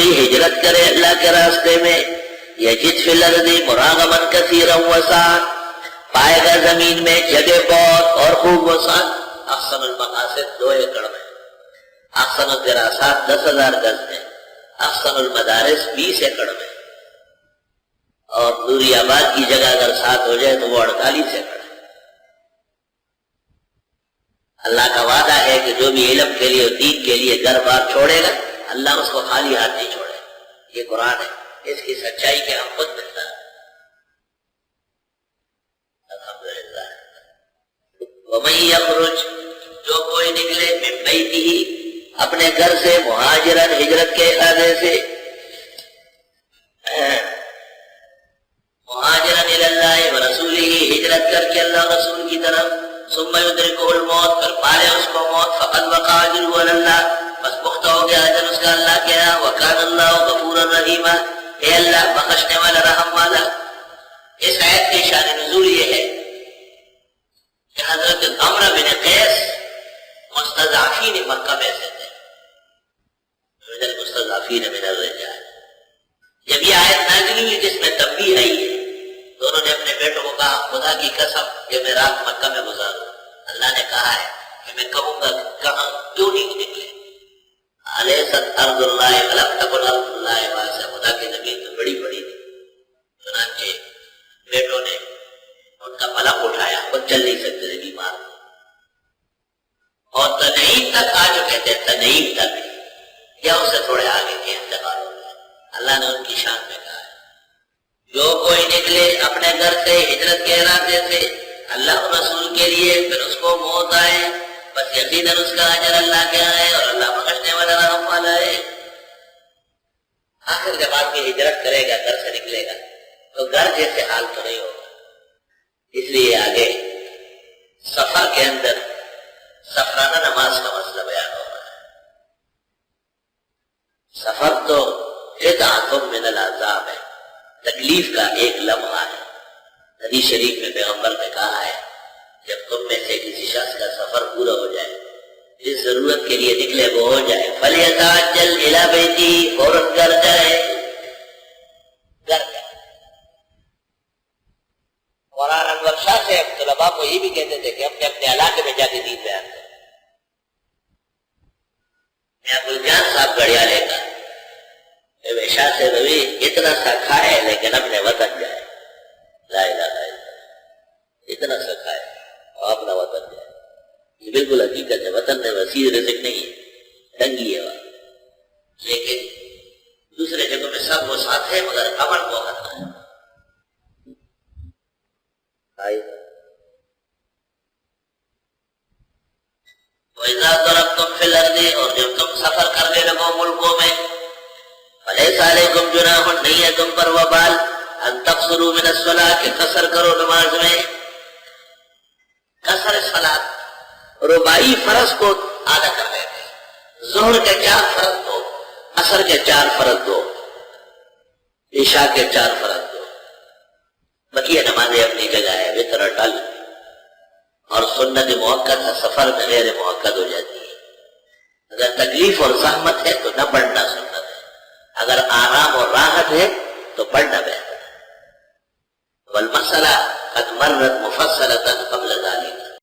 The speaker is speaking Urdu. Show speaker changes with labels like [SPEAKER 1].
[SPEAKER 1] کوئی ہجرت کرے اللہ کے راستے میں یجد فی الارض مراغما کثیرا وسعا، پائے گا زمین میں جگہ بہت اور خوب وسعت۔ احسن المقاصد 2 ایکڑ میں، احسن الدراسات 10,000 گز میں، احسن المدارس 20 ایکڑ میں، اور نوری آباد کی جگہ اگر 7 ہو جائے تو وہ 48 ایکڑ ہے۔ اللہ کا وعدہ ہے کہ جو بھی علم کے لیے اور دین کے لیے گھر بار چھوڑے گا اللہ اس کو خالی ہاتھ نہیں چھوڑے۔ یہ قرآن ہے، اس کی سچائی کے ہم خود ملتا ہے۔ الحمدللہ۔ وَمَن يَخْرُجْ، جو کوئی نکلے من بیتہ، اپنے گھر سے، مہاجرن، ہجرت کے ارادے سے، مہاجرن الی اللہ ورسولہ، ہجرت کر کے اللہ رسول کی طرف، ثم یدرکہ الموت، پھر پالے اس کو موت، فقد وقع اجرہ علی اللہ، بس پختہ ہو گیا اجر اس کا اللہ کے ہاں، وکان اللہ غفورا رحیما، اے اللہ بخشنے والا رحم والا۔ اس آیت کی شان نزول یہ ہے کہ حضرت عمرو بن قیس مستضعفین مکہ میں سے تھے، من المستضعفین من الرجال۔ جب یہ آیت نازل ہوئی جس میں تنبیہ آئی ہے، دونوں نے اپنے بیٹوں کو کہا خدا کی قسم کہ میں رات مکہ میں گزاروں۔ اللہ نے کہا ہے کہ میں کہوں گا کہاں کیوں نہیں نکلے، الیست ارض اللہ ولم تکن ارض اللہ واسعہ، خدا کی زمین تو بڑی بڑی تھی۔ چنانچہ بیٹوں نے ان کا پلک اٹھایا، وہ چل نہیں سکتے تھے، بیمار تھے، اور تنعیم تک آ چکے تھے، تنعیم تک، یا اس سے تھوڑے آگے کے انتقال ہو گیا۔ اللہ نے ان کی شان میں کہا ہے جو کوئی نکلے اپنے گھر سے ہجرت کے ارادے سے اللہ اور رسول کے لیے، پھر اس کو موت آئے، بس یقیناً اس کا اجر اللہ کے آئے، اور اللہ بخشنے والا رحم والا ہے۔ آخر جب آدمی ہجرت کرے گا، گھر سے نکلے گا، تو گھر جیسے حال تو نہیں ہوگا۔ اس لیے آگے سفر کے اندر سفرانہ نماز کا مسئلہ بیان ہو رہا ہے۔ سفر تو قطعۃ من العذاب ہے، تکلیف کا ایک لمحہ ہے۔ حدیث شریف میں پیغمبر نے کہا ہے جب تم میں سے کسی شخص کا سفر پورا ہو جائے، جس ضرورت کے لیے نکلے وہ ہو جائے، فَلْيَتَعَجَّلْ إِلَىٰ بَيْتِهِ، فوراً گھر جائے، گھر جائے۔ قرآن انور شاہ سے طلباء کو یہ بھی کہتے تھے کہ اپنے اپنے علاقے میں جا کے دین بیان کریں۔ میں ابوالجان صاحب گڑھیالے کا شاہ سے روی اتنا سا کھائے لیکن اپنے وطن جائے، لا الہ الا اللہ، اتنا سا کھائے اور اپنا وطن جائے۔ یہ بالکل حقیقت ہے، وطن میں وسیع رزق نہیں ہے، تنگی ہے وہاں، لیکن دوسرے جگہوں میں سب وہ ساتھ ہے مگر امن کو کرنا ہے۔ وَإِذَا ضَرَبْتُمْ فِي الْأَرْضِ، اور جب تم سفر کرنے لگو ملکوں میں، فَلَيْسَ عَلَيْكُمْ جُنَاحٌ، نہیں ہے تم پر وبال، أَن تَقْصُرُوا مِنَ الصَّلَاةِ، کہ قصر کرو نماز میں۔ قصر صلاۃ، رباعی فرض کو آدھا کر لیتے، ظہر کے 4 فرض دو، عصر کے 4 فرض دو، عشاء کے 4 فرض دو، بقیہ نمازیں اپنی جگہ ہے، وتر ٹل، اور سنت موقت سفر میں غیر موقت ہو جاتی ہے۔ اگر تکلیف اور زحمت ہے تو نہ پڑھنا سنت ہے، اگر آرام اور راحت ہے تو پڑھنا بہتر ہے۔ والمسئلہ قد مرت مفصلۃ قبل ذلك،